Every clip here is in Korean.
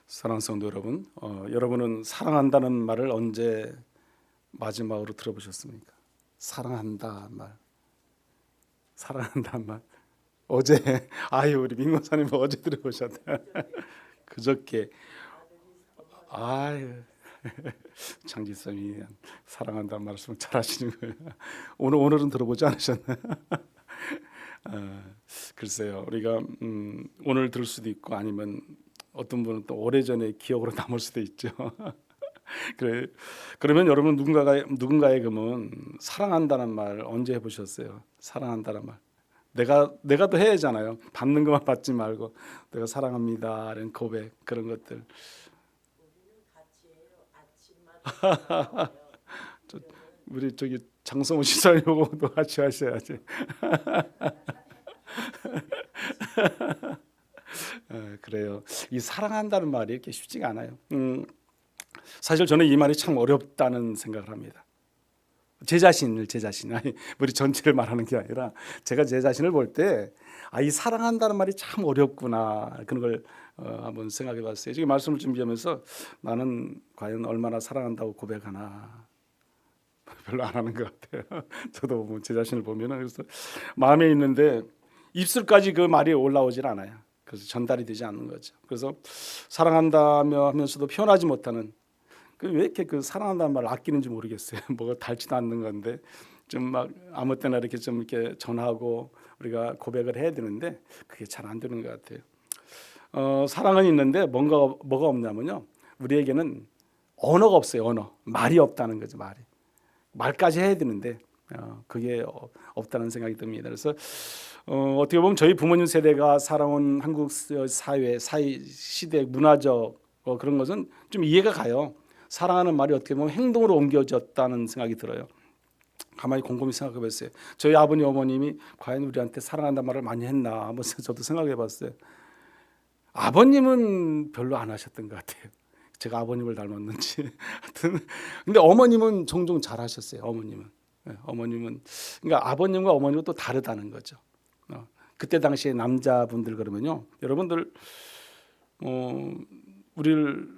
사랑하는 성도 여러분, 여러분은 사랑한다는 말을 언제 마지막으로 들어보셨습니까? 사랑한다 말, 사랑한다는 말. 어제, 아유 우리 민고사님 어제 들어보셨네. 그저께, 아유 장지성이 사랑한다는 말씀을 잘하시는 거예요. 오늘은 들어보지 않으셨나요? 글쎄요, 우리가 오늘 들을 수도 있고 아니면 어떤 분은 또 오래전에 기억으로 남을 수도 있죠. 그래, 그러면 여러분 누군가의 그러면 사랑한다는 말 언제 해보셨어요? 사랑한다는 말. 내가 또 해야 하잖아요. 받는 것만 받지 말고 내가 사랑합니다. 이런 고백 그런 것들. 저, 우리 저기 장성호 시사님하고도 같이 하셔야지. 그래요. 이 사랑한다는 말이 이렇게 쉽지가 않아요. 사실 저는 이 말이 참 어렵다는 생각을 합니다. 제 자신, 아니 우리 전체를 말하는 게 아니라 제가 제 자신을 볼 때 이 사랑한다는 말이 참 어렵구나 그런 걸 한번 생각해봤어요. 지금 말씀을 준비하면서 나는 과연 얼마나 사랑한다고 고백하나 별로 안 하는 것 같아요. 저도 제 자신을 보면은 그래서 마음에 있는데 입술까지 그 말이 올라오질 않아요. 그래서 전달이 되지 않는 거죠. 그래서 사랑한다며 하면서도 표현하지 못하는 왜 이렇게 그 사랑한다는 말을 아끼는지 모르겠어요. 뭐가 닳지도 않는 건데 좀 막 아무 때나 이렇게 좀 이렇게 전하고 우리가 고백을 해야 되는데 그게 잘 안 되는 것 같아요. 사랑은 있는데 뭐가 없냐면요. 우리에게는 언어가 없어요. 말이 없다는 거죠. 말까지 해야 되는데 그게 없다는 생각이 듭니다. 그래서 어떻게 보면 저희 부모님 세대가 살아온 한국 사회 시대 문화적 그런 것은 좀 이해가 가요. 사랑하는 말이 어떻게 보면 행동으로 옮겨졌다는 생각이 들어요. 가만히 곰곰이 생각해 봤어요. 저희 아버님 어머님이 과연 우리한테 사랑한다는 말을 많이 했나 한번 저도 생각해 봤어요. 아버님은 별로 안 하셨던 것 같아요. 제가 아버님을 닮았는지 하여튼 근데 어머님은 종종 잘하셨어요. 어머님은 그러니까 아버님과 어머님은 또 다르다는 거죠. 그때 당시에 남자분들 그러면요, 여러분들 우리를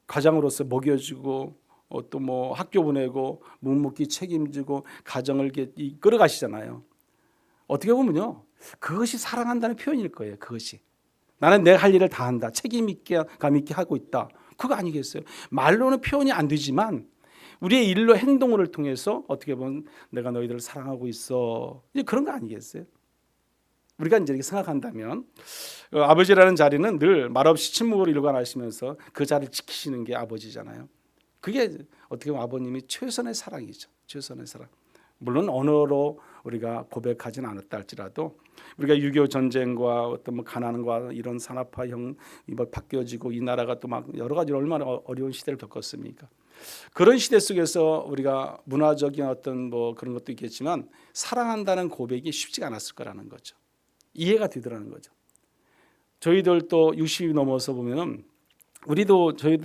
가장으로서 먹여주고 또 뭐 학교 보내고 묵묵히 책임지고 가정을 이렇게 이끌어 가시잖아요. 어떻게 보면요, 그것이 사랑한다는 표현일 거예요. 그것이 나는 내가 할 일을 다 한다, 책임 있게 감 있게 하고 있다, 그거 아니겠어요? 말로는 표현이 안 되지만 우리의 일로 행동을 통해서 어떻게 보면 내가 너희들을 사랑하고 있어, 이제 그런 거 아니겠어요? 우리가 이제 이렇게 생각한다면 아버지라는 자리는 늘 말없이 침묵으로 일관하시면서 그 자리를 지키시는 게 아버지잖아요. 그게 어떻게 보면 아버님이 최선의 사랑이죠. 최선의 사랑. 물론 언어로 우리가 고백하지는 않았다 할지라도 우리가 6.25 전쟁과 어떤 뭐 가난과 이런 산업화형 바뀌어지고 이 나라가 또 막 여러 가지로 얼마나 어려운 시대를 겪었습니까? 그런 시대 속에서 우리가 문화적인 어떤 뭐 그런 것도 있겠지만 사랑한다는 고백이 쉽지가 않았을 거라는 거죠. 이해가 되더라는 거죠. 저희들 또 60이 넘어서 보면은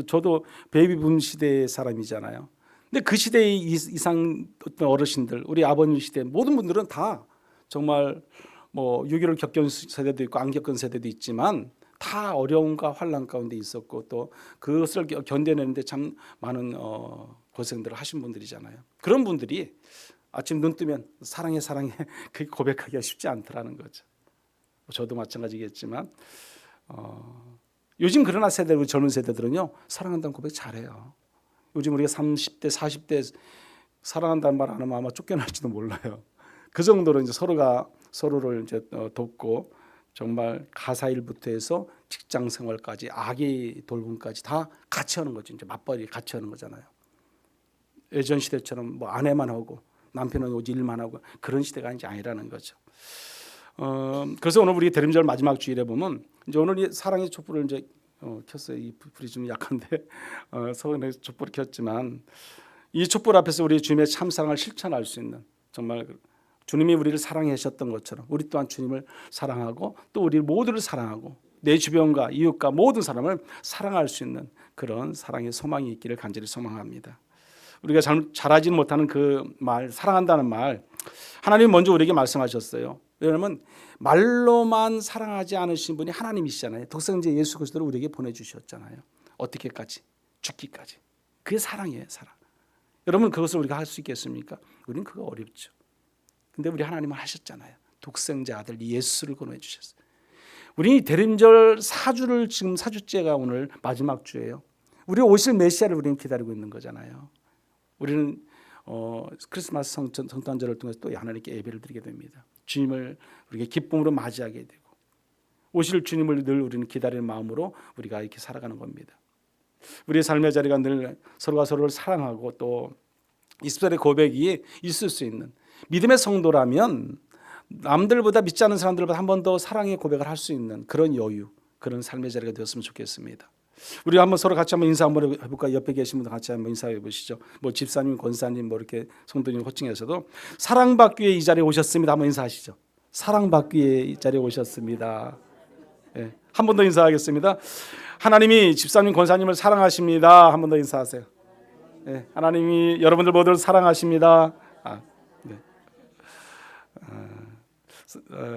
저도 베이비붐 시대의 사람이잖아요. 근데 그 시대의 이상 어떤 어르신들, 우리 아버님 시대 모든 분들은 다 정말 뭐 6.25를 겪은 세대도 있고 안 겪은 세대도 있지만 다 어려움과 환난 가운데 있었고 또 그것을 견뎌내는데 참 많은 고생들을 하신 분들이잖아요. 그런 분들이 아침 눈 뜨면 사랑해 그렇게 고백하기가 쉽지 않더라는 거죠. 저도 마찬가지겠지만 요즘 그러나 우리 젊은 세대들은요, 사랑한다는 고백 잘해요. 요즘 우리가 30대 40대 사랑한다는 말 안 하면 아마 쫓겨날지도 몰라요. 그 정도로 이제 서로가 서로를 이제 돕고 정말 가사 일부터 해서 직장 생활까지 아기 돌봄까지 다 같이 하는 거죠. 이제 맞벌이 같이 하는 거잖아요. 예전 시대처럼 뭐 아내만 하고 남편은 오직 일만 하고 그런 시대가 이제 아니라는 거죠. 그래서 오늘 우리 대림절 마지막 주일에 보면 이제 오늘 이 사랑의 촛불을 이제 켰어요. 이 불이 좀 약한데 서울에 촛불을 켰지만 이 촛불 앞에서 우리 주님의 참 사랑을 실천할 수 있는, 정말 주님이 우리를 사랑하셨던 것처럼 우리 또한 주님을 사랑하고 또 우리 모두를 사랑하고 내 주변과 이웃과 모든 사람을 사랑할 수 있는 그런 사랑의 소망이 있기를 간절히 소망합니다. 우리가 잘하지 못하는 그 말, 사랑한다는 말, 하나님 먼저 우리에게 말씀하셨어요. 왜냐하면 말로만 사랑하지 않으신 분이 하나님이시잖아요. 독생자 예수 그리스도를 우리에게 보내주셨잖아요. 어떻게까지? 죽기까지. 그게 사랑이에요, 사랑. 여러분 그것을 우리가 할 수 있겠습니까? 우리는 그거 어렵죠. 근데 우리 하나님은 하셨잖아요. 독생자 아들 예수를 권해 주셨어요. 우리 대림절 4주를 지금 4주째가 오늘 마지막 주예요. 우리 오실 메시아를 우리는 기다리고 있는 거잖아요. 우리는 크리스마스 성탄절을 통해서 또 하나님께 예배를 드리게 됩니다. 주님을 우리가 기쁨으로 맞이하게 되고 오실 주님을 늘 우리는 기다리는 마음으로 우리가 이렇게 살아가는 겁니다. 우리의 삶의 자리가 늘 서로가 서로를 사랑하고 또 20살의 고백이 있을 수 있는 믿음의 성도라면 남들보다 믿지 않는 사람들보다 한 번 더 사랑의 고백을 할 수 있는 그런 여유, 그런 삶의 자리가 되었으면 좋겠습니다. 우리 한번 서로 같이 한번 인사 한번 해볼까요? 옆에 계신 분들 같이 한번 인사해 보시죠. 뭐 집사님, 권사님, 뭐 이렇게 성도님 호칭해서도 사랑받기 위해 이 자리에 오셨습니다. 한번 인사하시죠. 사랑받기 위해 이 자리에 오셨습니다. 네. 한 번 더 인사하겠습니다. 하나님이 집사님, 권사님을 사랑하십니다. 한 번 더 인사하세요. 네. 하나님이 여러분들 모두를 사랑하십니다. 네.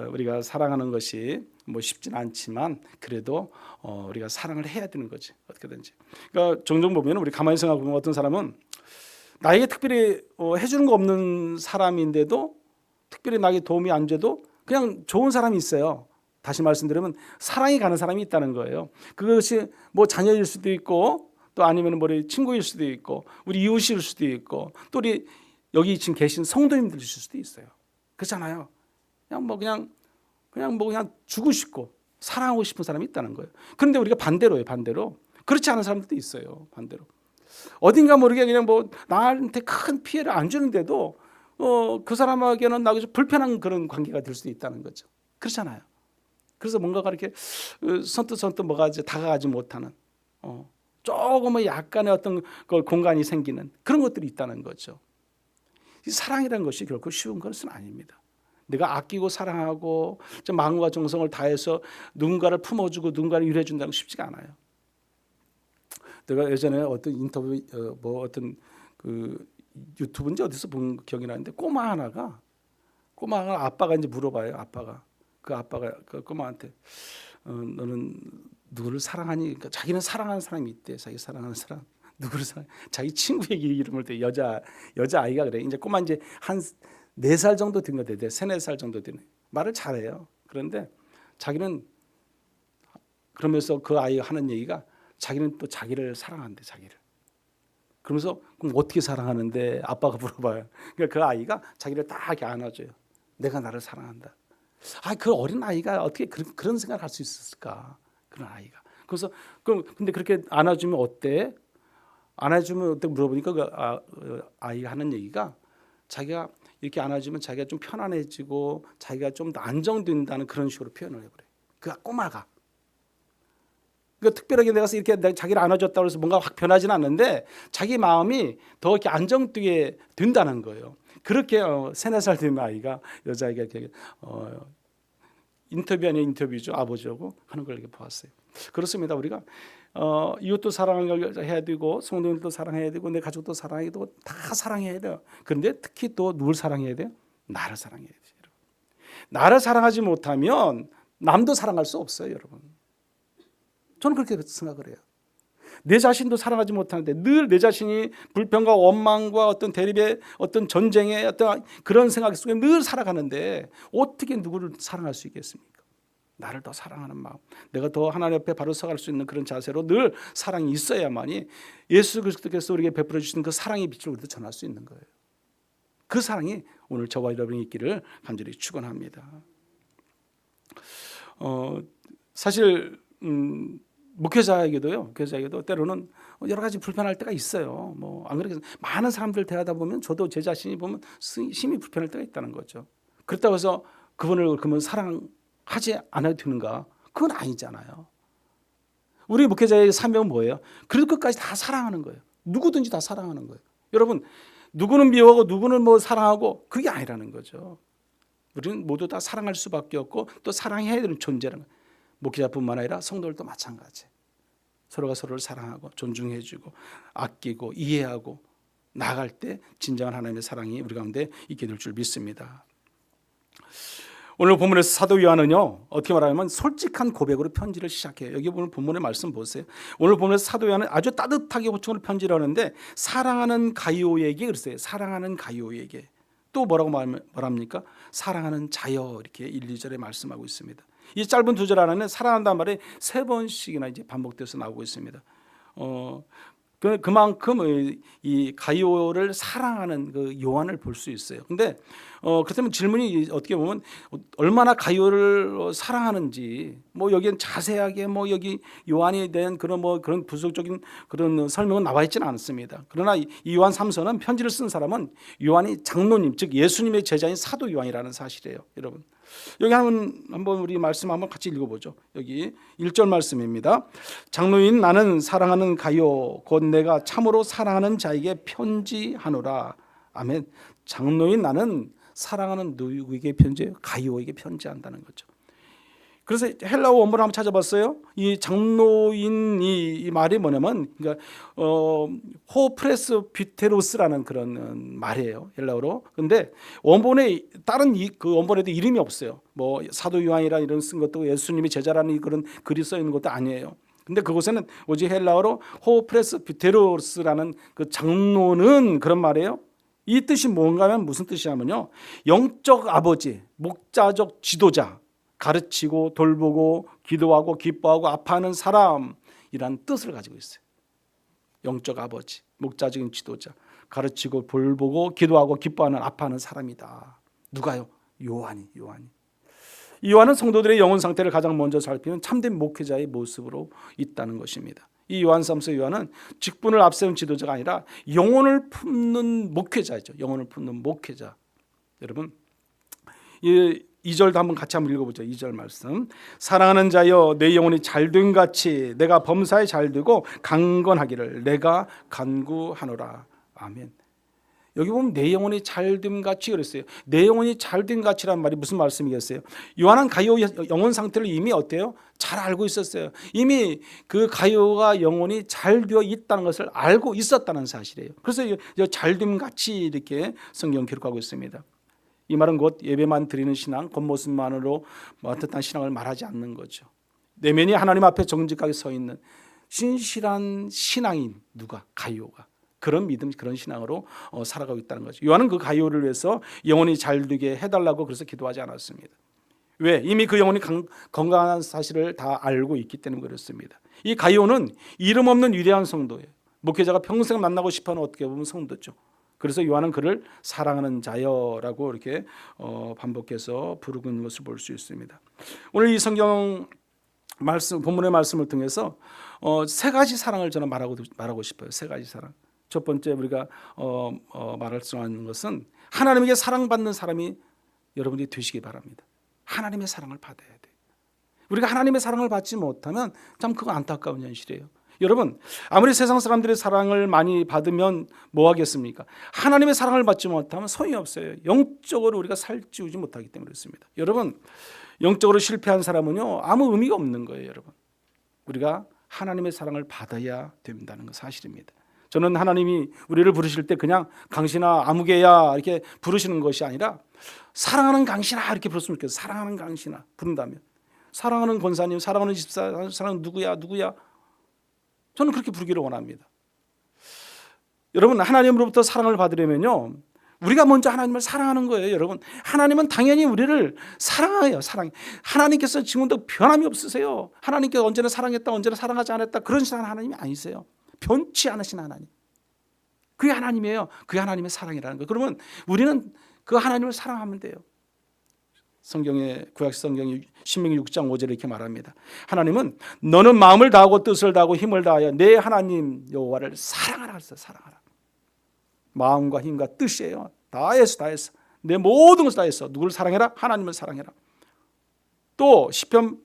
우리가 사랑하는 것이 뭐 쉽진 않지만 그래도 우리가 사랑을 해야 되는 거지 어떻게든지. 그러니까 종종 보면 우리 가만히 생각해 보면 어떤 사람은 나에게 특별히 해주는 거 없는 사람인데도 특별히 나에게 도움이 안 돼도 그냥 좋은 사람이 있어요. 다시 말씀드리면 사랑이 가는 사람이 있다는 거예요. 그것이 뭐 자녀일 수도 있고 또 아니면 뭐 친구일 수도 있고 우리 이웃일 수도 있고 또 우리 여기 지금 계신 성도님들일 수도 있어요. 그렇잖아요. 그냥 주고 싶고 사랑하고 싶은 사람이 있다는 거예요. 그런데 우리가 반대로예요. 반대로 그렇지 않은 사람들도 있어요. 반대로 어딘가 모르게 그냥 뭐 나한테 큰 피해를 안 주는데도 그 사람에게는 나에게 불편한 그런 관계가 될 수도 있다는 거죠. 그렇잖아요. 그래서 뭔가가 이렇게 선뜻 뭐가 이제 다가가지 못하는 조금은 약간의 어떤 공간이 생기는 그런 것들이 있다는 거죠. 이 사랑이라는 것이 결코 쉬운 것은 아닙니다. 내가 아끼고 사랑하고 마음과 정성을 다해서 누군가를 품어주고 누군가를 위로해준다는 건 쉽지가 않아요. 내가 예전에 어떤 인터뷰 뭐 어떤 그 유튜브인지 어디서 본 기억이 나는데 꼬마가 아빠가 이제 물어봐요. 아빠가 그 꼬마한테 너는 누구를 사랑하니? 그러니까 자기는 사랑하는 사람이 있대. 자기 사랑하는 사람 누구를 사랑? 자기 친구의 이름을 대 여자 아이가 그래. 이제 꼬마 이제 한 4살 정도 된 거 돼. 3, 4살 정도 되네. 말을 잘해요. 그런데 자기는 그러면서 그 아이가 하는 얘기가 자기는 또 자기를 사랑한대. 자기를. 그러면서 그럼 어떻게 사랑하는데 아빠가 물어봐요. 그러니까 그 아이가 자기를 딱 이렇게 안아줘요. 내가 나를 사랑한다. 그 어린 아이가 어떻게 그런 생각을 할 수 있었을까? 그런 아이가. 그래서 근데 그렇게 안아주면 어때? 안아주면 어때? 물어보니까 그 아이가 하는 얘기가 자기가 이렇게 안아주면 자기가 좀 편안해지고 자기가 좀 더 안정된다는 그런 식으로 표현을 해버려요. 그 꼬마가. 그러니까 특별하게 내가 이렇게 자기를 안아줬다고 해서 뭔가 확 변하지는 않는데 자기 마음이 더 이렇게 안정되게 된다는 거예요. 그렇게 3, 4살 된 아이가 여자아이가 이렇게 인터뷰 아닌 인터뷰죠. 아버지하고 하는 걸 이렇게 보았어요. 그렇습니다. 우리가 이웃도 사랑해야 되고 성도님도 사랑해야 되고 내 가족도 사랑해야 되고 다 사랑해야 돼요. 그런데 특히 또 누굴 사랑해야 돼요? 나를 사랑해야 돼요. 나를 사랑하지 못하면 남도 사랑할 수 없어요, 여러분. 저는 그렇게 생각을 해요. 내 자신도 사랑하지 못하는데 늘 내 자신이 불평과 원망과 어떤 대립의 어떤 전쟁의 어떤 그런 생각 속에 늘 살아가는데 어떻게 누구를 사랑할 수 있겠습니까? 나를 더 사랑하는 마음, 내가 더 하나님 앞에 바로 서갈 수 있는 그런 자세로 늘 사랑이 있어야만이 예수 그리스도께서 우리에게 베풀어 주신 그 사랑의 빛을 우리도 전할 수 있는 거예요. 그 사랑이 오늘 저와 여러분이 있기를 간절히 축원합니다. 사실 목회자에게도 때로는 여러 가지 불편할 때가 있어요. 뭐 안 그러겠어요. 많은 사람들 대하다 보면 저도 제 자신이 보면 심히 불편할 때가 있다는 거죠. 그렇다고 해서 그분을 그러면 사랑하지 않아도 되는가? 그건 아니잖아요. 우리 목회자의 사명은 뭐예요? 그래도 끝까지 다 사랑하는 거예요. 누구든지 다 사랑하는 거예요. 여러분, 누구는 미워하고 누구는 뭐 사랑하고 그게 아니라는 거죠. 우리는 모두 다 사랑할 수밖에 없고 또 사랑해야 되는 존재라는 거예요. 목회자뿐만 아니라 성도들도 마찬가지. 서로가 서로를 사랑하고 존중해주고 아끼고 이해하고 나아갈 때 진정한 하나님의 사랑이 우리 가운데 있게 될 줄 믿습니다. 오늘 본문에서 사도 요한은요 어떻게 말하냐면 솔직한 고백으로 편지를 시작해요. 여기 오늘 본문의 말씀 보세요. 오늘 본문에서 사도 요한은 아주 따뜻하게 호칭으로 편지를 하는데 사랑하는 가이오에게 그랬어요. 사랑하는 가이오에게. 또 뭐라고 말합니까? 사랑하는 자여, 이렇게 1, 2절에 말씀하고 있습니다. 이 짧은 두 절 안에는 사랑한다는 말이 3번씩이나 이제 반복돼서 나오고 있습니다. 그만큼 이 가이오를 사랑하는 그 요한을 볼 수 있어요. 근데 그렇다면 질문이 어떻게 보면 얼마나 가이오를 사랑하는지 뭐 여기는 자세하게 뭐 여기 요한에 대한 그런 뭐 그런 부수적인 그런 설명은 나와 있지는 않습니다. 그러나 이 요한 3서는 편지를 쓴 사람은 요한이 장로님, 즉 예수님의 제자인 사도 요한이라는 사실이에요, 여러분. 여기 한번 우리 말씀 한번 같이 읽어보죠. 여기 1절 말씀입니다. 장로인 나는 사랑하는 가이오 곧 내가 참으로 사랑하는 자에게 편지하노라. 아멘. 장로인 나는 사랑하는 누구에게 편지해요? 가이오에게 편지한다는 거죠. 그래서 헬라어 원문을 한번 찾아봤어요. 이 장로인 이 말이 뭐냐면 그러니까 호프레스 뷰테로스라는 그런 말이에요, 헬라어로. 근데 원본에 다른 그 원본에도 이름이 없어요. 뭐 사도 요한이라 이런 쓴 것도 예수님이 제자라는 그런 글이 써 있는 것도 아니에요. 근데 그곳에는 오직 헬라어로 호프레스 뷰테로스라는 그 장로는 그런 말이에요. 이 뜻이 뭔가 하면 무슨 뜻이냐면요, 영적 아버지, 목자적 지도자, 가르치고 돌보고 기도하고 기뻐하고 아파하는 사람이란 뜻을 가지고 있어요. 영적 아버지, 목자적인 지도자, 가르치고 돌보고 기도하고 기뻐하는 아파하는 사람이다. 누가요? 요한이. 이 요한은 성도들의 영혼 상태를 가장 먼저 살피는 참된 목회자의 모습으로 있다는 것입니다. 이 요한3서 요한은 직분을 앞세운 지도자가 아니라 영혼을 품는 목회자죠. 영혼을 품는 목회자. 여러분, 이 2절도 한번 같이 한번 읽어보죠. 2절 말씀. 사랑하는 자여 내 영혼이 잘된 같이 내가 범사에 잘되고 강건하기를 내가 간구하노라. 아멘. 여기 보면 내 영혼이 잘됨 같이 그랬어요. 내 영혼이 잘된 같이란 말이 무슨 말씀이겠어요? 요한은 가이오 영혼 상태를 이미 어때요? 잘 알고 있었어요. 이미 그 가이오가 영혼이 잘 되어 있다는 것을 알고 있었다는 사실이에요. 그래서 잘됨 같이 이렇게 성경 기록하고 있습니다. 이 말은 곧 예배만 드리는 신앙, 겉모습만으로 어떻든 신앙을 말하지 않는 거죠. 내면이 하나님 앞에 정직하게 서 있는 신실한 신앙인 누가? 가이오가. 그런 믿음, 그런 신앙으로 살아가고 있다는 거죠. 요한은 그 가이오를 위해서 영혼이 잘 되게 해달라고 그래서 기도하지 않았습니다. 왜? 이미 그 영혼이 건강한 사실을 다 알고 있기 때문에 그렇습니다. 이 가이오는 이름 없는 위대한 성도예요. 목회자가 평생 만나고 싶어하는 어떻게 보면 성도죠. 그래서 요한은 그를 사랑하는 자여라고 이렇게 반복해서 부르고 있는 것을 볼 수 있습니다. 오늘 이 성경 말씀, 본문의 말씀을 통해서 3가지 사랑을 저는 말하고 싶어요. 3가지 사랑. 첫 번째 우리가 말할 수 있는 것은 하나님에게 사랑받는 사람이 여러분들이 되시기 바랍니다. 하나님의 사랑을 받아야 돼요. 우리가 하나님의 사랑을 받지 못하면 참 그거 안타까운 현실이에요. 여러분, 아무리 세상 사람들의 사랑을 많이 받으면 뭐 하겠습니까? 하나님의 사랑을 받지 못하면 소용이 없어요. 영적으로 우리가 살찌우지 못하기 때문에 그렇습니다. 여러분, 영적으로 실패한 사람은요 아무 의미가 없는 거예요. 여러분, 우리가 하나님의 사랑을 받아야 된다는 거 사실입니다. 저는 하나님이 우리를 부르실 때 그냥 강신아 아무개야 이렇게 부르시는 것이 아니라 사랑하는 강신아 이렇게 부르시면 좋겠어요. 사랑하는 강신아 부른다면, 사랑하는 권사님, 사랑하는 집사, 사랑하는 누구야 저는 그렇게 부르기를 원합니다. 여러분, 하나님으로부터 사랑을 받으려면요 우리가 먼저 하나님을 사랑하는 거예요. 여러분, 하나님은 당연히 우리를 사랑해요. 하나님께서 지금도 변함이 없으세요. 하나님께서 언제나 사랑했다, 언제나 사랑하지 않았다 그런 하나님이 아니세요. 변치 않으신 하나님, 그게 하나님이에요. 그게 하나님의 사랑이라는 거예요. 그러면 우리는 그 하나님을 사랑하면 돼요. 성경의 구약 성경이 신명기 6장 5절에 이렇게 말합니다. 하나님은 너는 마음을 다하고 뜻을 다하고 힘을 다하여 내 하나님 여호와를 사랑하라 했어요. 사랑하라. 마음과 힘과 뜻이에요. 다해서 내 모든 것을 다해서 누구를 사랑해라? 하나님을 사랑해라. 또 시편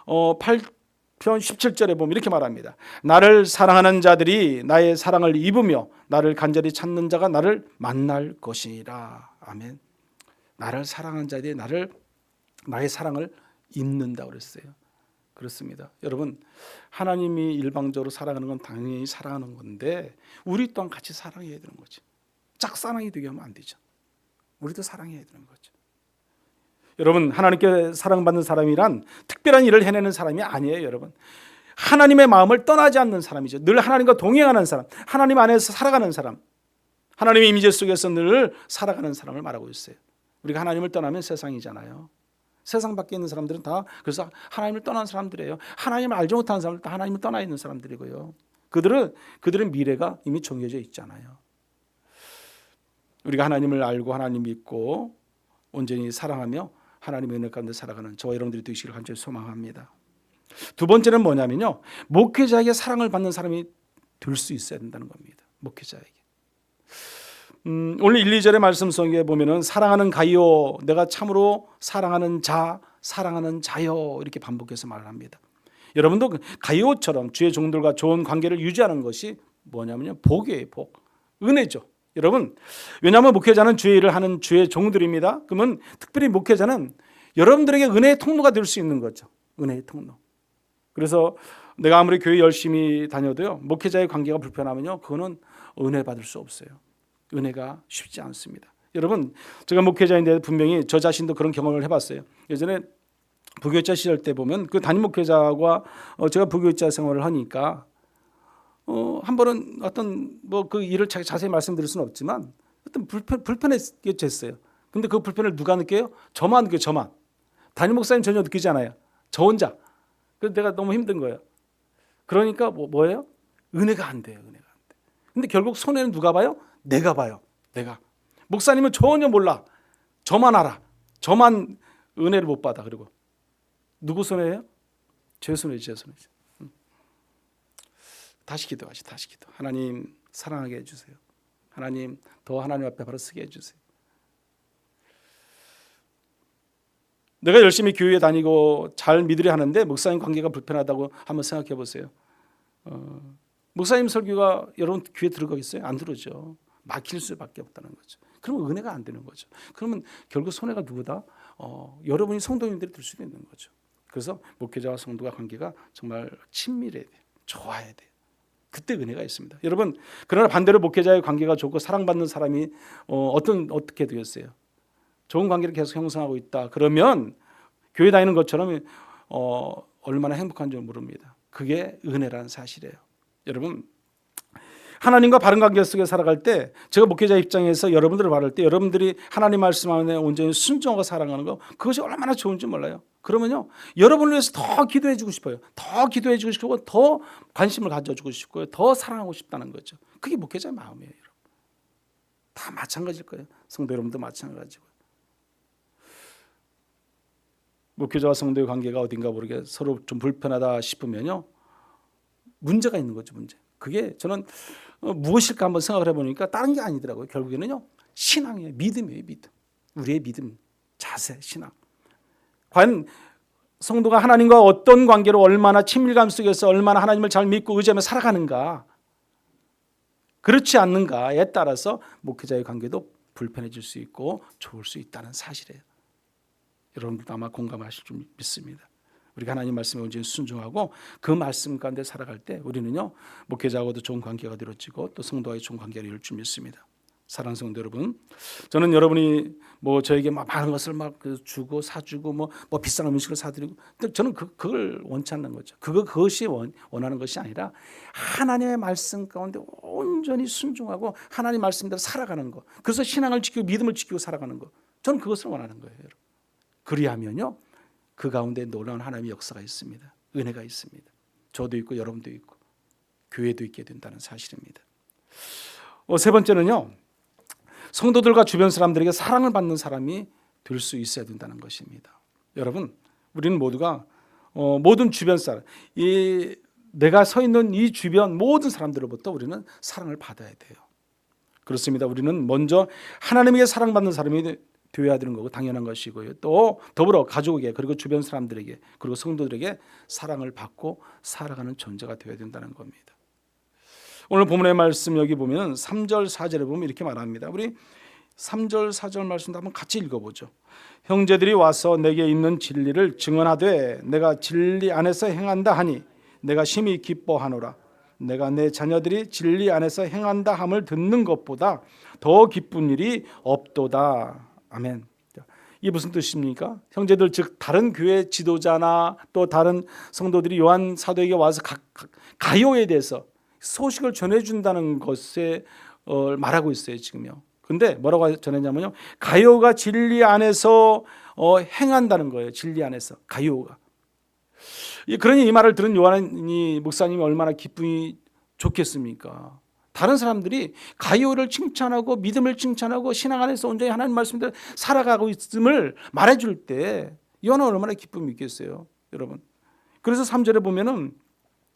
8편 17절에 보면 이렇게 말합니다. 나를 사랑하는 자들이 나의 사랑을 입으며 나를 간절히 찾는 자가 나를 만날 것이라. 아멘. 나를 사랑하는 자들이 나의 사랑을 입는다고 그랬어요. 그렇습니다. 여러분, 하나님이 일방적으로 사랑하는 건 당연히 사랑하는 건데 우리 또한 같이 사랑해야 되는 거죠. 짝사랑이 되게 하면 안 되죠. 우리도 사랑해야 되는 거죠. 여러분, 하나님께 사랑받는 사람이란 특별한 일을 해내는 사람이 아니에요. 여러분, 하나님의 마음을 떠나지 않는 사람이죠. 늘 하나님과 동행하는 사람, 하나님 안에서 살아가는 사람, 하나님의 임재 속에서 늘 살아가는 사람을 말하고 있어요. 우리가 하나님을 떠나면 세상이잖아요. 세상 밖에 있는 사람들은 다 그래서 하나님을 떠난 사람들이에요. 하나님을 알지 못하는 사람들 다 하나님을 떠나 있는 사람들이고요. 그들은 미래가 이미 정해져 있잖아요. 우리가 하나님을 알고 하나님 믿고 온전히 사랑하며 하나님의 은혜 가운데 살아가는 저와 여러분들이 되시기를 간절히 소망합니다. 두 번째는 뭐냐면요, 목회자에게 사랑을 받는 사람이 될 수 있어야 된다는 겁니다. 목회자에게. 오늘 1, 2절의 말씀 속에 보면은 사랑하는 가요, 내가 참으로 사랑하는 자, 사랑하는 자요, 이렇게 반복해서 말을 합니다. 여러분도 가요처럼 주의 종들과 좋은 관계를 유지하는 것이 뭐냐면요, 복이에요. 복, 은혜죠. 여러분, 왜냐하면 목회자는 주의 일을 하는 주의 종들입니다. 그러면 특별히 목회자는 여러분들에게 은혜의 통로가 될 수 있는 거죠. 은혜의 통로. 그래서 내가 아무리 교회 열심히 다녀도요, 목회자의 관계가 불편하면요, 그거는 은혜 받을 수 없어요. 은혜가 쉽지 않습니다. 여러분, 제가 목회자인데 분명히 저 자신도 그런 경험을 해봤어요. 예전에 부교육자 시절 때 보면 그 담임 목회자와 제가 부교육자 생활을 하니까 한 번은 어떤 뭐 그 일을 자세히 말씀드릴 수는 없지만 어떤 불편했겠어요. 근데 그 불편을 누가 느껴요? 저만 느껴요. 저만. 담임 목사님 전혀 느끼지 않아요. 저 혼자. 그래서 내가 너무 힘든 거예요. 그러니까 뭐예요? 은혜가 안 돼요. 은혜가 안 돼. 근데 결국 손해는 누가 봐요? 내가 봐요. 내가. 목사님은 전혀 몰라. 저만 알아. 저만 은혜를 못 받아. 그리고 누구 손해예요? 제 손해지, 제 손해지. 다시 기도하시. 다시 기도. 하나님 사랑하게 해주세요. 하나님 더 하나님 앞에 바로 서게 해주세요. 내가 열심히 교회에 다니고 잘 믿으려 하는데 목사님 관계가 불편하다고 한번 생각해 보세요. 목사님 설교가 여러분 귀에 들어가겠어요? 안 들어오죠. 막힐 수밖에 없다는 거죠. 그러면 은혜가 안 되는 거죠. 그러면 결국 손해가 누구다? 여러분이 성도님들이 될 수도 있는 거죠. 그래서 목회자와 성도가 관계가 정말 친밀해야 돼요. 좋아야 돼요. 그때 은혜가 있습니다. 여러분, 그러나 반대로 목회자의 관계가 좋고 사랑받는 사람이 어떻게 되겠어요? 좋은 관계를 계속 형성하고 있다. 그러면 교회 다니는 것처럼 얼마나 행복한 줄 모릅니다. 그게 은혜라는 사실이에요. 여러분, 하나님과 바른 관계 속에 살아갈 때 제가 목회자 입장에서 여러분들을 바랄 때 여러분들이 하나님 말씀 안에 온전히 순종하고 사랑하는 거 그것이 얼마나 좋은지 몰라요. 그러면요, 여러분을 위해서 더 기도해 주고 싶어요. 더 기도해 주고 싶고 더 관심을 가져주고 싶고요. 더 사랑하고 싶다는 거죠. 그게 목회자의 마음이에요. 여러분. 다 마찬가지일 거예요. 성도 여러분도 마찬가지고. 목회자와 성도의 관계가 어딘가 모르게 서로 좀 불편하다 싶으면요, 문제가 있는 거죠. 문제. 그게 저는 무엇일까 한번 생각을 해보니까 다른 게 아니더라고요. 결국에는요, 신앙이에요. 믿음이에요. 믿음. 우리의 믿음, 자세, 신앙. 과연 성도가 하나님과 어떤 관계로 얼마나 친밀감 속에서 얼마나 하나님을 잘 믿고 의지하며 살아가는가, 그렇지 않는가에 따라서 목회자의 관계도 불편해질 수 있고 좋을 수 있다는 사실이에요. 여러분들도 아마 공감하실 줄 믿습니다. 우리가 하나님 말씀에 온전히 순종하고 그 말씀 가운데 살아갈 때 우리는요, 목회자하고도 좋은 관계가 이루어지고 또 성도와의 좋은 관계가 이룰 줄 믿습니다. 사랑하는 성도 여러분, 저는 여러분이 뭐 저에게 막 많은 것을 막 주고 사주고 뭐 비싼 음식을 사드리고, 저는 그걸 원치 않는 거죠. 그것이 원하는 것이 아니라 하나님의 말씀 가운데 온전히 순종하고 하나님 말씀대로 살아가는 거. 그래서 신앙을 지키고 믿음을 지키고 살아가는 거. 저는 그것을 원하는 거예요, 여러분. 그리하면요, 그 가운데 놀라운 하나님의 역사가 있습니다. 은혜가 있습니다. 저도 있고 여러분도 있고 교회도 있게 된다는 사실입니다. 세 번째는요, 성도들과 주변 사람들에게 사랑을 받는 사람이 될 수 있어야 된다는 것입니다. 여러분, 우리는 모두가 모든 주변 사람, 내가 서 있는 이 주변 모든 사람들로부터 우리는 사랑을 받아야 돼요. 그렇습니다. 우리는 먼저 하나님에게 사랑받는 사람이 되어야 되는 거고 당연한 것이고요. 또 더불어 가족에게 그리고 주변 사람들에게 그리고 성도들에게 사랑을 받고 살아가는 존재가 되어야 된다는 겁니다. 오늘 본문의 말씀 여기 보면 3절 4절에 보면 이렇게 말합니다. 우리 3절 4절 말씀도 한번 같이 읽어보죠. 형제들이 와서 내게 있는 진리를 증언하되 내가 진리 안에서 행한다 하니 내가 심히 기뻐하노라. 내가 내 자녀들이 진리 안에서 행한다 함을 듣는 것보다 더 기쁜 일이 없도다. 아멘. 이게 무슨 뜻입니까? 형제들 즉 다른 교회 지도자나 또 다른 성도들이 요한 사도에게 와서 가요에 대해서 소식을 전해준다는 것에 말하고 있어요 지금요. 근데 뭐라고 전했냐면요, 가요가 진리 안에서 행한다는 거예요. 진리 안에서 가요가. 그러니 이 말을 들은 요한이 목사님이 얼마나 기쁨이 좋겠습니까? 다른 사람들이 가요를 칭찬하고 믿음을 칭찬하고 신앙 안에서 온전히 하나님 말씀대로 살아가고 있음을 말해줄 때 요한은 얼마나 기쁨이 있겠어요, 여러분. 그래서 3절에 보면은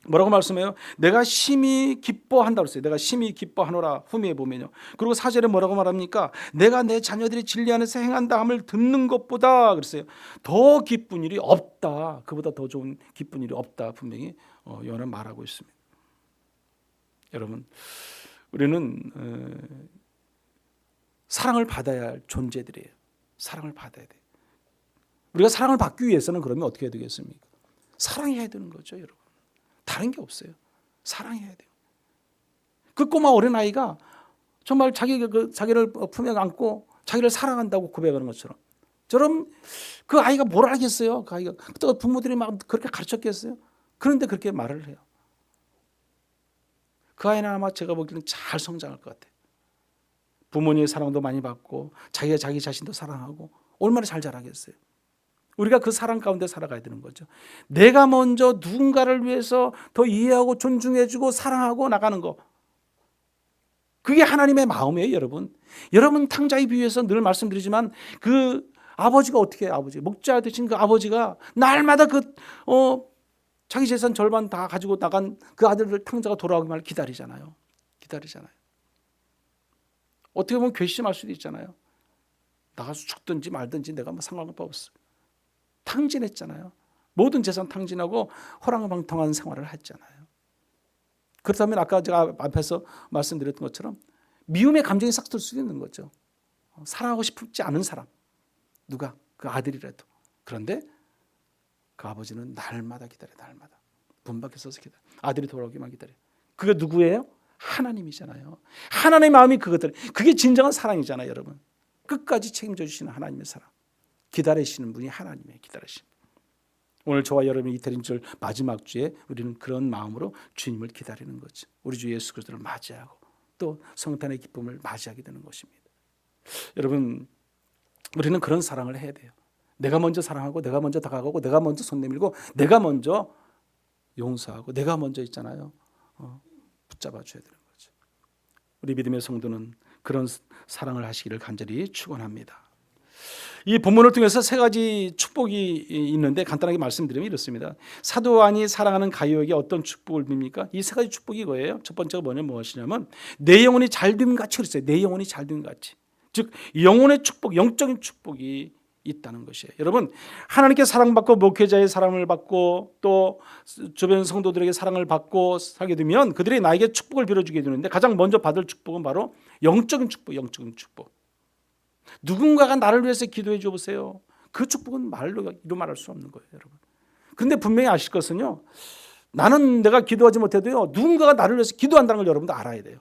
뭐라고 말씀해요? 내가 심히 기뻐한다고 했어요. 내가 심히 기뻐하노라 후미에 보면요. 그리고 4절에 뭐라고 말합니까? 내가 내 자녀들이 진리 안에서 행한다 함을 듣는 것보다 그랬어요. 더 기쁜 일이 없다. 그보다 더 좋은 기쁜 일이 없다. 분명히 요한은 말하고 있습니다. 여러분, 우리는 사랑을 받아야 할 존재들이에요. 사랑을 받아야 돼요. 우리가 사랑을 받기 위해서는 그러면 어떻게 해야 되겠습니까? 사랑해야 되는 거죠, 여러분. 다른 게 없어요. 사랑해야 돼요. 그 꼬마 어린아이가 정말 자기를 품에 안고 자기를 사랑한다고 고백하는 것처럼 그 아이가 뭘 알겠어요? 그 아이가 또 부모들이 막 그렇게 가르쳤겠어요? 그런데 그렇게 말을 해요. 그 아이는 아마 제가 보기에는 잘 성장할 것 같아요. 부모님의 사랑도 많이 받고 자기가 자기 자신도 사랑하고 얼마나 잘 자라겠어요. 우리가 그 사랑 가운데 살아가야 되는 거죠. 내가 먼저 누군가를 위해서 더 이해하고 존중해주고 사랑하고 나가는 거, 그게 하나님의 마음이에요, 여러분. 여러분 탕자의 비유에서 늘 말씀드리지만 그 아버지가 어떻게 해요? 아버지 목자 되신 그 아버지가 날마다 자기 재산 절반 다 가지고 나간 그 아들들 탕자가 돌아오기만을 기다리잖아요. 어떻게 보면 괘씸할 수도 있잖아요. 나가서 죽든지 말든지 내가 뭐 상관없어. 탕진했잖아요. 모든 재산 탕진하고 호랑이방탕한 생활을 했잖아요. 그렇다면 아까 제가 앞에서 말씀드렸던 것처럼 미움의 감정이 싹 들 수도 있는 거죠. 사랑하고 싶지 않은 사람, 누가 그 아들이라도. 그런데 그 아버지는 날마다 기다려, 날마다 문 밖에 서서 기다려. 아들이 돌아오기만 기다려. 그게 누구예요? 하나님이잖아요. 하나님의 마음이 그게 진정한 사랑이잖아요, 여러분. 끝까지 책임져 주시는 하나님의 사랑. 기다리시는 분이 하나님의 기다리심. 오늘 저와 여러분이 이태린절 마지막 주에 우리는 그런 마음으로 주님을 기다리는 거죠. 우리 주 예수 그리스도를 맞이하고 또 성탄의 기쁨을 맞이하게 되는 것입니다. 여러분, 우리는 그런 사랑을 해야 돼요. 내가 먼저 사랑하고 내가 먼저 다가가고 내가 먼저 손 내밀고 내가 먼저 용서하고 내가 먼저 있잖아요. 붙잡아 줘야 되는 거죠. 우리 믿음의 성도는 그런 사랑을 하시기를 간절히 축원합니다. 이 본문을 통해서 세 가지 축복이 있는데 간단하게 말씀드리면 이렇습니다. 사도 요한이 사랑하는 가요에게 어떤 축복을 빕니까? 이 세 가지 축복이 이거예요. 첫 번째가 무엇이냐면 내 영혼이 잘됨 같이 그랬어요. 내 영혼이 잘됨 같이. 즉 영혼의 축복, 영적인 축복이 있다는 것이에요. 여러분, 하나님께 사랑받고 목회자의 사랑을 받고 또 주변 성도들에게 사랑을 받고 살게 되면 그들이 나에게 축복을 빌어주게 되는데 가장 먼저 받을 축복은 바로 영적인 축복, 영적인 축복. 누군가가 나를 위해서 기도해 줘 보세요. 그 축복은 말로 말할 수 없는 거예요, 여러분. 그런데 분명히 아실 것은요, 나는 내가 기도하지 못해도요, 누군가가 나를 위해서 기도한다는 걸 여러분도 알아야 돼요.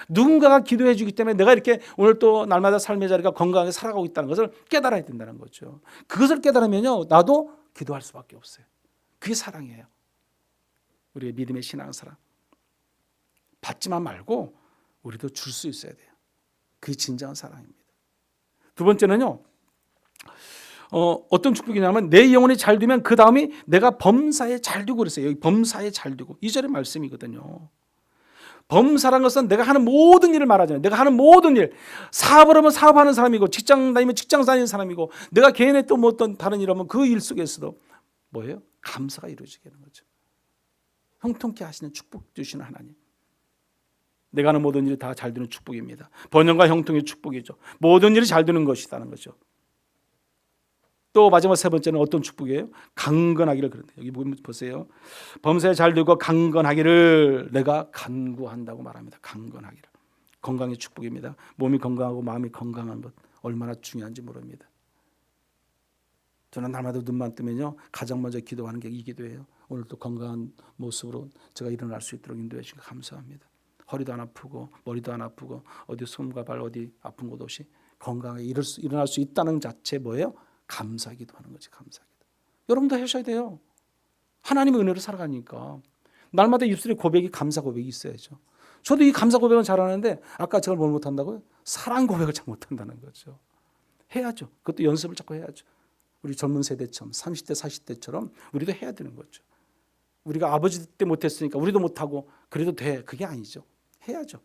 누군가가 기도해 주기 때문에 내가 이렇게 오늘 또 날마다 삶의 자리가 건강하게 살아가고 있다는 것을 깨달아야 된다는 거죠. 그것을 깨달으면요, 나도 기도할 수밖에 없어요. 그게 사랑이에요. 우리의 믿음의 신앙 사랑. 받지만 말고 우리도 줄 수 있어야 돼요. 그게 진정한 사랑입니다. 두 번째는요, 어떤 축복이냐면 내 영혼이 잘 되면 그 다음이 내가 범사에 잘 되고 그랬어요. 여기 범사에 잘 되고 2절의 말씀이거든요. 범사란 것은 내가 하는 모든 일을 말하잖아요. 내가 하는 모든 일, 사업을 하면 사업하는 사람이고 직장 다니면 직장 다니는 사람이고 내가 개인의 또 뭐 어떤 다른 일 하면 그 일 속에서도 뭐예요? 감사가 이루어지게 되는 거죠. 형통케 하시는 축복 주시는 하나님. 내가 하는 모든 일이 다 잘 되는 축복입니다. 번영과 형통의 축복이죠. 모든 일이 잘 되는 것이라는 거죠. 또 마지막 세 번째는 어떤 축복이에요? 강건하기를 그런데 여기 보세요. 범사에 잘 되고 강건하기를 내가 간구한다고 말합니다. 강건하기를. 건강의 축복입니다. 몸이 건강하고 마음이 건강한 것 얼마나 중요한지 모릅니다. 저는 날마다 눈만 뜨면요 가장 먼저 기도하는 게 이 기도예요. 오늘도 건강한 모습으로 제가 일어날 수 있도록 인도해 주시니 감사합니다. 허리도 안 아프고 머리도 안 아프고 어디 손과 발 어디 아픈 곳 없이 건강하게 일어날 수 있다는 자체 뭐예요? 감사기도 하는 거지. 감사기도. 여러분도 하셔야 돼요. 하나님의 은혜로 살아가니까 날마다 입술에 고백이 감사 고백이 있어야죠. 저도 이 감사 고백은 잘하는데 아까 제가 뭘 못한다고요? 사랑 고백을 잘 못한다는 거죠. 해야죠. 그것도 연습을 자꾸 해야죠. 우리 젊은 세대처럼 30대 40대처럼 우리도 해야 되는 거죠. 우리가 아버지 때 못했으니까 우리도 못하고 그래도 돼. 그게 아니죠. 해야죠.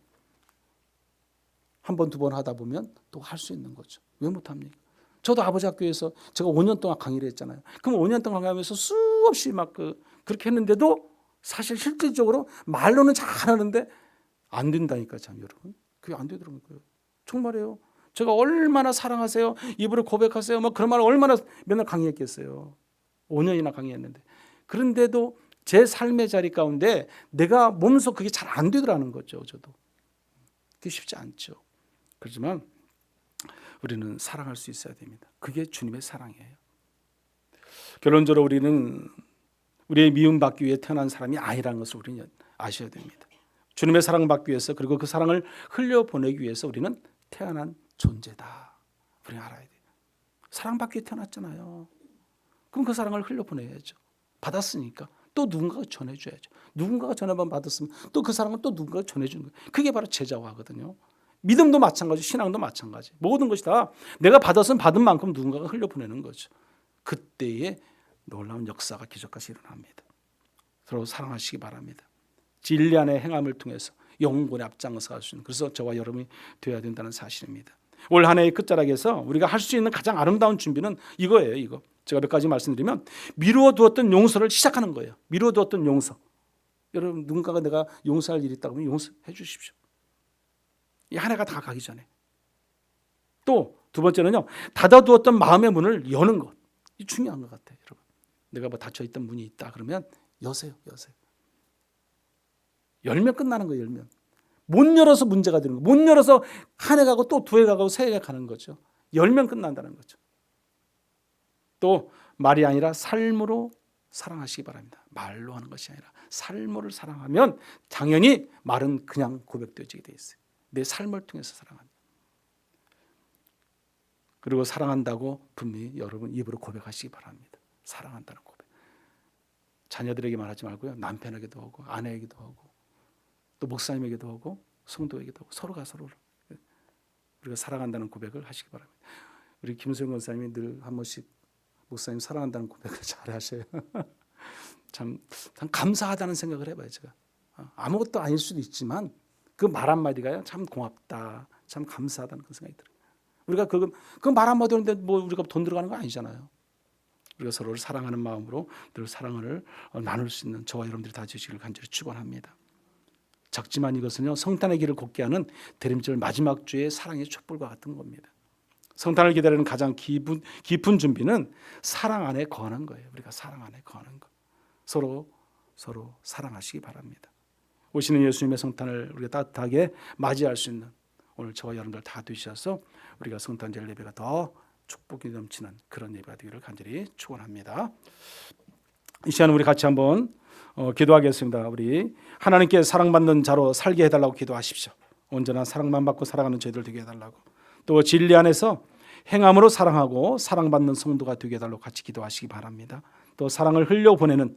한 번, 두 번 하다 보면 또 할 수 있는 거죠. 왜 못합니까? 저도 아버지 학교에서 제가 5년 동안 강의를 했잖아요. 그럼 5년 동안 강의하면서 수없이 막 그렇게 했는데도 사실 실질적으로 말로는 잘하는데 안 된다니까 참 여러분. 그게 안 되더라고요. 정말이에요. 제가 얼마나 사랑하세요. 입으로 고백하세요. 막 그런 말을 얼마나 맨날 강의했겠어요. 5년이나 강의했는데. 그런데도 제 삶의 자리 가운데 내가 몸소 그게 잘 안 되더라는 거죠. 저도. 그게 쉽지 않죠. 그렇지만 우리는 사랑할 수 있어야 됩니다. 그게 주님의 사랑이에요. 결론적으로 우리는 우리의 미움받기 위해 태어난 사람이 아니라는 것을 우리는 아셔야 됩니다. 주님의 사랑받기 위해서 그리고 그 사랑을 흘려보내기 위해서 우리는 태어난 존재다. 우리는 알아야 돼요. 사랑받기 위해 태어났잖아요. 그럼 그 사랑을 흘려보내야죠. 받았으니까 또 누군가가 전해줘야죠. 누군가가 전해만 받았으면 또 그 사랑은 또 누군가가 전해주는 거예요. 그게 바로 제자화거든요. 믿음도 마찬가지, 신앙도 마찬가지. 모든 것이 다 내가 받았으면 받은 만큼 누군가가 흘려보내는 거죠. 그때에 놀라운 역사가 기적같이 일어납니다. 서로 사랑하시기 바랍니다. 진리 안의 행함을 통해서 영혼의 앞장서 갈 수 있는, 그래서 저와 여러분이 되어야 된다는 사실입니다. 올 한 해의 끝자락에서 우리가 할 수 있는 가장 아름다운 준비는 이거예요. 이거 제가 몇 가지 말씀드리면 미루어 두었던 용서를 시작하는 거예요. 미루어 두었던 용서. 여러분 누군가가 내가 용서할 일이 있다고 하면 용서해 주십시오. 이 한 해가 다 가기 전에. 또 두 번째는요, 닫아두었던 마음의 문을 여는 것. 이 중요한 것 같아요. 여러분 내가 뭐 닫혀있던 문이 있다 그러면 여세요. 열면 끝나는 거예요. 열면. 못 열어서 문제가 되는 거예요. 못 열어서 한 해 가고 또 두 해 가고 세 해 가는 거죠. 열면 끝난다는 거죠. 또 말이 아니라 삶으로 사랑하시기 바랍니다. 말로 하는 것이 아니라 삶으로 사랑하면 당연히 말은 그냥 고백되어지게 돼 있어요. 내 삶을 통해서 사랑한다. 그리고 사랑한다고 분명히 여러분 입으로 고백하시기 바랍니다. 사랑한다는 고백. 자녀들에게 말하지 말고요. 남편에게도 하고 아내에게도 하고 또 목사님에게도 하고 성도에게도 하고 서로가 서로를 우리가 사랑한다는 고백을 하시기 바랍니다. 우리 김소영 권사님이 늘 한 번씩 목사님 사랑한다는 고백을 잘 하셔요. 참 감사하다는 생각을 해봐요. 제가 아무것도 아닐 수도 있지만 그 말 한마디가요 참 고맙다, 참 감사하다는 그런 생각이 들어요. 우리가 그 말 한마디 하는데 뭐 우리가 돈 들어가는 거 아니잖아요. 우리가 서로를 사랑하는 마음으로 늘 사랑을 나눌 수 있는 저와 여러분들이 다 되시기를 간절히 축원합니다. 작지만 이것은요 성탄의 길을 걷게 하는 대림절 마지막 주의 사랑의 촛불과 같은 겁니다. 성탄을 기다리는 가장 깊은 준비는 사랑 안에 거하는 거예요. 우리가 사랑 안에 거하는 거. 서로 사랑하시기 바랍니다. 오시는 예수님의 성탄을 우리가 따뜻하게 맞이할 수 있는 오늘 저와 여러분들 다 되셔서 우리가 성탄절 예배가 더 축복이 넘치는 그런 예배가 되기를 간절히 축원합니다. 이 시간 우리 같이 한번 기도하겠습니다. 우리 하나님께 사랑받는 자로 살게 해달라고 기도하십시오. 온전한 사랑만 받고 살아가는 저희들 되게 해달라고. 또 진리 안에서 행함으로 사랑하고 사랑받는 성도가 되게 해달라고 같이 기도하시기 바랍니다. 또 사랑을 흘려보내는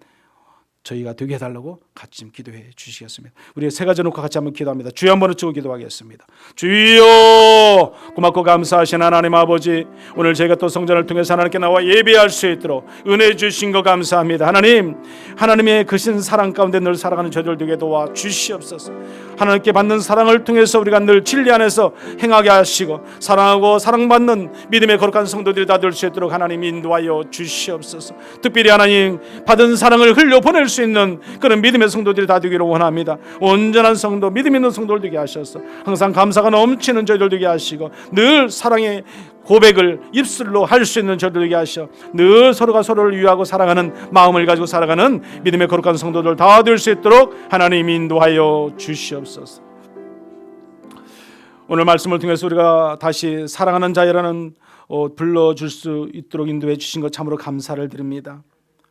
저희가 되게 해달라고 같이 좀 기도해 주시겠습니다. 우리 세 가지 놓고 같이 한번 기도합니다. 주여 한번 외치고 기도하겠습니다. 주여, 고맙고 감사하신 하나님 아버지, 오늘 저희가 또 성전을 통해서 하나님께 나와 예배할 수 있도록 은혜 주신 거 감사합니다. 하나님의 크신 사랑 가운데 늘 살아가는 저희들 되게 도와 주시옵소서. 하나님께 받는 사랑을 통해서 우리가 늘 진리 안에서 행하게 하시고 사랑하고 사랑받는 믿음의 거룩한 성도들이 다 될 수 있도록 하나님 인도하여 주시옵소서. 특별히 하나님 받은 사랑을 흘려보낼 수 있는 그런 믿음의 성도들이 다 되기를 원합니다. 온전한 성도, 믿음 있는 성도들 되게 하셔서 항상 감사가 넘치는 저희들 되게 하시고 늘 사랑의 고백을 입술로 할 수 있는 저희들 되게 하셔 늘 서로가 서로를 위하고 사랑하는 마음을 가지고 살아가는 믿음의 거룩한 성도들 다 될 수 있도록 하나님 인도하여 주시옵소서. 오늘 말씀을 통해서 우리가 다시 사랑하는 자여라는 불러줄 수 있도록 인도해 주신 것 참으로 감사를 드립니다.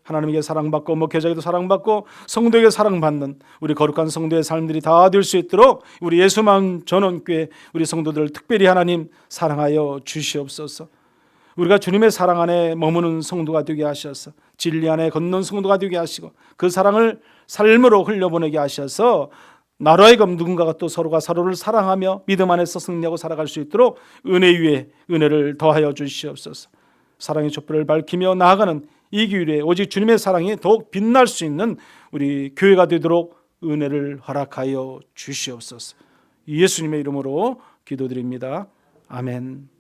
하나님에게 사랑받고 목회자에게도 사랑받고 성도에게 사랑받는 우리 거룩한 성도의 삶들이 다 될 수 있도록 우리 예수마음 전원교회 우리 성도들을 특별히 하나님 사랑하여 주시옵소서. 우리가 주님의 사랑 안에 머무는 성도가 되게 하셔서 진리 안에 걷는 성도가 되게 하시고 그 사랑을 삶으로 흘려보내게 하셔서 나로 하여금 누군가가 또 서로가 서로를 사랑하며 믿음 안에서 승리하고 살아갈 수 있도록 은혜 위에 은혜를 더하여 주시옵소서. 사랑의 촛불을 밝히며 나아가는 이 기회에 오직 주님의 사랑이 더욱 빛날 수 있는 우리 교회가 되도록 은혜를 허락하여 주시옵소서. 예수님의 이름으로 기도드립니다. 아멘.